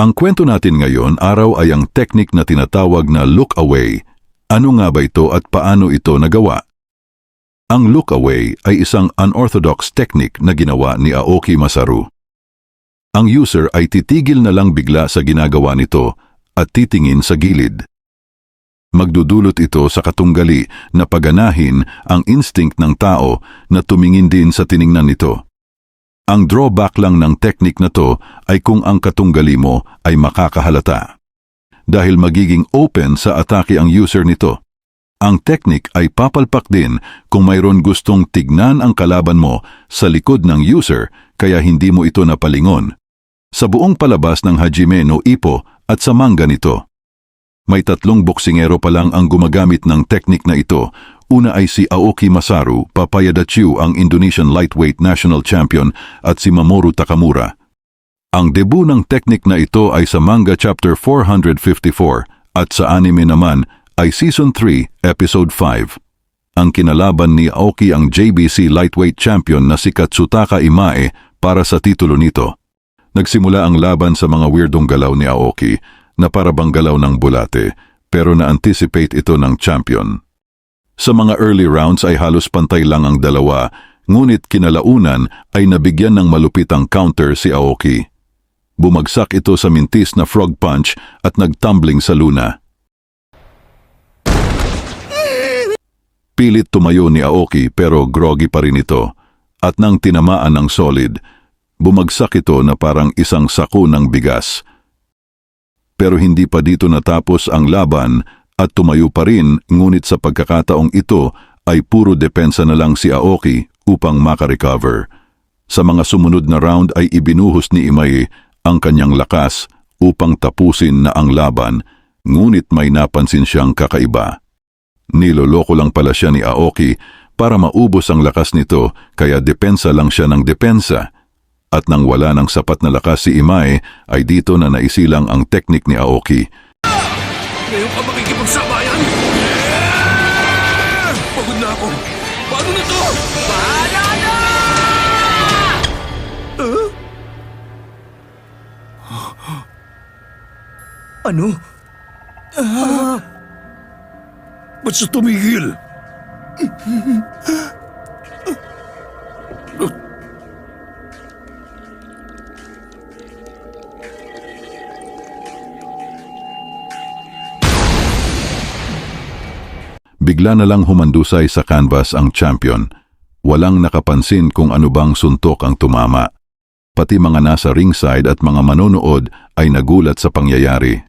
Ang kwento natin ngayon araw ay ang teknik na tinatawag na look away. Ano nga ba ito at paano ito nagawa? Ang look away ay isang unorthodox technique na ginawa ni Aoki Masaru. Ang user ay titigil na lang bigla sa ginagawa nito at titingin sa gilid. Magdudulot ito sa katunggali na paganahin ang instinct ng tao na tumingin din sa tiningnan nito. Ang drawback lang ng teknik na to ay kung ang katunggali mo ay makakahalata. Dahil magiging open sa atake ang user nito. Ang teknik ay papalpak din kung mayroon gustong tignan ang kalaban mo sa likod ng user kaya hindi mo ito napalingon. Sa buong palabas ng Hajime no Ippo at sa manga nito. May 3 boksingero pa lang ang gumagamit ng teknik na ito. Una ay si Aoki Masaru, Papaya Dachiu ang Indonesian Lightweight National Champion at si Mamoru Takamura. Ang debut ng teknik na ito ay sa manga chapter 454 at sa anime naman ay Season 3, Episode 5. Ang kinalaban ni Aoki ang JBC Lightweight Champion na si Katsutaka Imae para sa titulo nito. Nagsimula ang laban sa mga weirdong galaw ni Aoki na parabang galaw ng bulate pero na-anticipate ito ng champion. Sa mga early rounds ay halos pantay lang ang dalawa, ngunit kinalaunan ay nabigyan ng malupitang counter si Aoki. Bumagsak ito sa mintis na frog punch at nagtumbling sa luna. Pilit tumayo ni Aoki pero groggy pa rin ito at nang tinamaan ng solid, bumagsak ito na parang isang sako ng bigas. Pero hindi pa dito natapos ang laban at tumayo pa rin, ngunit sa pagkakataong ito ay puro depensa na lang si Aoki upang makarecover. Sa mga sumunod na round ay ibinuhos ni Imae ang kanyang lakas upang tapusin na ang laban, ngunit may napansin siyang kakaiba. Niloloko lang pala siya ni Aoki para maubos ang lakas nito kaya depensa lang siya ng depensa. At nang wala ng sapat na lakas si Imae ay dito na naisilang ang teknik ni Aoki. Ngayon ka makikipagsabayan? Pagod na ako. Paano na to? Bahala na! Ano? Ba't siya tumigil? Bigla na lang humandusay sa canvas ang champion. Walang nakapansin kung ano bang suntok ang tumama. Pati mga nasa ringside at mga manonood ay nagulat sa pangyayari.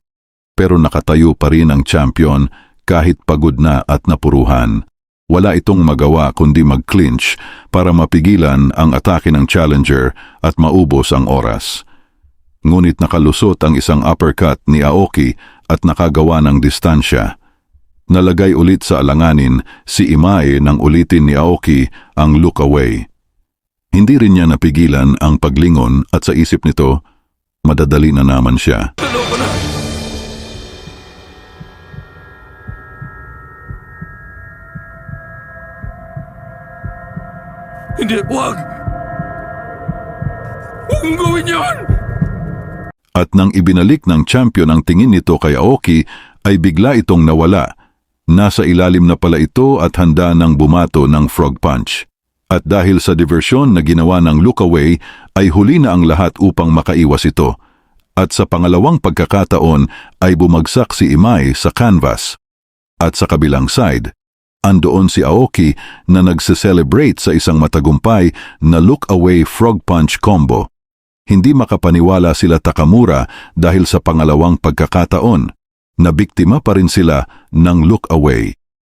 Pero nakatayo pa rin ang champion kahit pagod na at napuruhan. Wala itong magawa kundi mag-clinch para mapigilan ang atake ng challenger at maubos ang oras. Ngunit nakalusot ang isang uppercut ni Aoki at nakagawa ng distansya. Nalagay ulit sa alanganin si Imae nang ulitin ni Aoki ang look away. Hindi rin niya napigilan ang paglingon at sa isip nito, madadali na naman siya. Taloko na! Hindi, wag! Huwag mong gawin yan! At nang ibinalik ng champion ang tingin nito kay Aoki, ay bigla itong nawala. Nasa ilalim na pala ito at handa ng bumato ng frog punch. At dahil sa diversyon na ginawa ng look away, ay huli na ang lahat upang makaiwas ito. At sa pangalawang pagkakataon ay bumagsak si Imae sa canvas. At sa kabilang side, andoon si Aoki na nagse-celebrate sa isang matagumpay na look away frog punch combo. Hindi makapaniwala sila Takamura dahil sa pangalawang pagkakataon. Nabiktima pa rin sila ng look away.